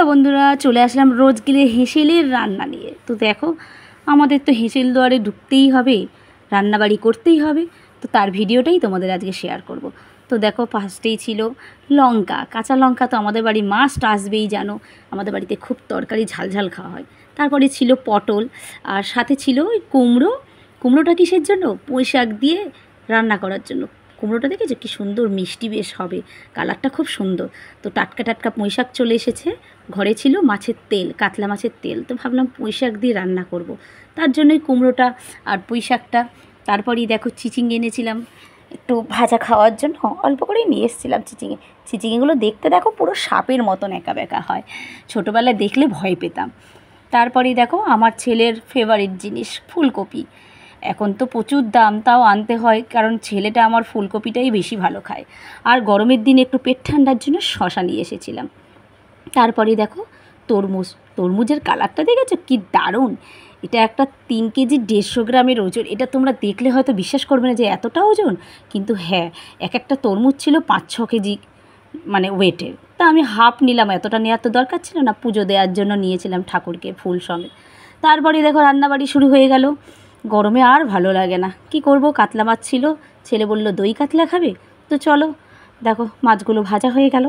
Hello বন্ধুরা, চলে আসলাম রোজগিরে হেঁসেলের রান্না নিয়ে। তো দেখো, আমাদের তো হেঁসেল দুয়ারে ঢুকতেই হবে, রান্নাবাড়ি করতেই হবে, তো তার ভিডিওটাই তোমাদের আজকে শেয়ার করব। তো দেখো, ফার্স্টেই ছিল লঙ্কা, কাঁচা লঙ্কা তো আমাদের বাড়ি মাস্ট আসবেই, জানো আমাদের বাড়িতে খুব তরকারি ঝালঝাল খাওয়া হয়। তারপরে ছিল পটল, আর সাথে ছিল ওই কুমড়ো। কুমড়োটা কিসের জন্য? পুঁই শাক দিয়ে রান্না করার জন্য। কুমড়োটা দেখেছো কি সুন্দর মিষ্টি বেশ হবে, কালারটা খুব সুন্দর। তো টাটকা টাটকা পুঁই শাক চলে এসেছে, ঘরে ছিল মাছের তেল, কাতলা মাছের তেল, তো ভাবলাম পুঁই শাক দিয়ে রান্না করব, তার জন্যই কুমড়োটা আর পুঁই শাকটা। তারপরেই দেখো চিচিঙ্গে এনেছিলাম একটু ভাজা খাওয়ার জন্য, অল্প করেই নিয়ে এসেছিলাম চিচিঙ্গে। চিচিঙ্গেগুলো দেখতে দেখো পুরো সাপের মতন একা বেঁকা হয়, ছোটোবেলায় দেখলে ভয় পেতাম। তারপরেই দেখো আমার ছেলের ফেভারিট জিনিস ফুলকপি। এখন তো প্রচুর দাম, তাও আনতে হয়, কারণ ছেলেটা আমার ফুলকপিটাই বেশি ভালো খায়। আর গরমের দিনে একটু পেট ঠান্ডার জন্য শশা নিয়ে এসেছিলাম। তারপরে দেখো তরমুজ, তরমুজের কালারটা দেখেছো কি দারুণ। এটা একটা 3 কেজি 150 গ্রামের ওজন। এটা তোমরা দেখলে হয়তো বিশ্বাস করবে না যে এতটা ওজন, কিন্তু হ্যাঁ, এক একটা তরমুজ ছিল 5-6 কেজি মানে ওয়েটের। তা আমি হাফ নিলাম, এতটা নেওয়ার তো দরকার ছিল না, পুজো দেওয়ার জন্য নিয়েছিলাম ঠাকুরকে ফুল সমেত। তারপরে দেখো রান্নাবাড়ি শুরু হয়ে গেল। গরমে আর ভালো লাগে না, কি করব, কাতলা মাছ ছিল, ছেলে বলল দই কাতলা খাবে, তো চলো। দেখো মাছগুলো ভাজা হয়ে গেল।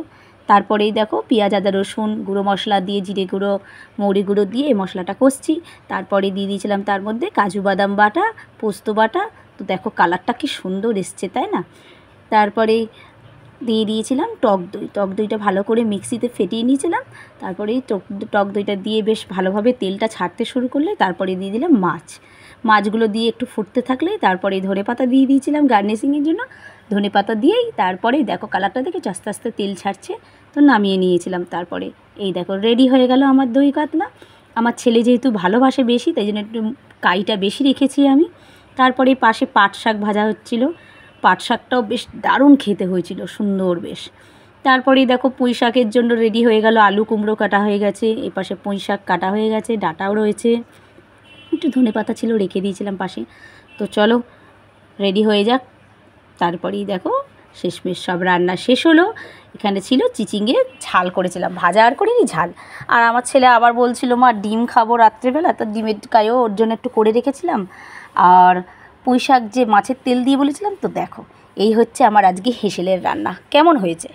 তারপরেই দেখো পেঁয়াজ আদা রসুন গুঁড়ো মশলা দিয়ে, জিরে গুঁড়ো মৌরি গুঁড়ো দিয়ে মশলাটা কষছি। তারপরে দিয়ে দিয়েছিলাম তার মধ্যে কাজু বাদাম বাটা, পোস্ত বাটা। তো দেখো কালারটা কি সুন্দর এসছে, তাই না? তারপরে দিয়ে দিয়েছিলাম টক দই, টক দইটা ভালো করে মিক্সিতে ফেটিয়ে নিয়েছিলাম। তারপরে টক দইটা দিয়ে বেশ ভালোভাবে তেলটা ছাড়তে শুরু করলে তারপরে দিয়ে দিলাম মাছগুলো দিয়ে একটু ফুটতে থাকলে তারপরে ধনেপাতা দিয়ে দিয়েছিলাম গার্নিশিংয়ের জন্য। ধনেপাতা দিয়েই তারপরেই দেখো কালারটা দেখে আস্তে আস্তে তেল ছাড়ছে, তো নামিয়ে নিয়েছিলাম। তারপরে এই দেখো রেডি হয়ে গেল আমার দই কাতলা। আমার ছেলে যেহেতু ভালোবাসে বেশি, তাই জন্য একটু কাইটা বেশি রেখেছি আমি। তারপরে পাশে পাট শাক ভাজা হচ্ছিলো, পাট শাকটাও বেশ দারুণ খেতে হয়েছিল, সুন্দর বেশ। তারপরেই দেখো পুঁই শাকের জন্য রেডি হয়ে গেল, আলু কুমড়ো কাটা হয়ে গেছে, এপাশে পুঁই শাক কাটা হয়ে গেছে, ডাঁটাও রয়েছে, একটু ধনেপাতা ছিল রেখে দিয়েছিলাম পাশে। তো চলো রেডি হয়ে যাক। তারপরেই দেখো শেষমেশ সব রান্না শেষ হলো। এখানে ছিল চিচিঙ্গে ঝাল করেছিলাম, ভাজা আর করিনি, ঝাল। আর আমার ছেলে আবার বলছিল মা ডিম খাবো রাত্রেবেলা, তো ডিমের গায়েও ওর জন্য একটু করে রেখেছিলাম। আর পুঁই শাক যে মাছের তেল দিয়ে বলেছিলাম। তো দেখো এই হচ্ছে আমার আজকে হেঁসেলের রান্না, কেমন হয়েছে?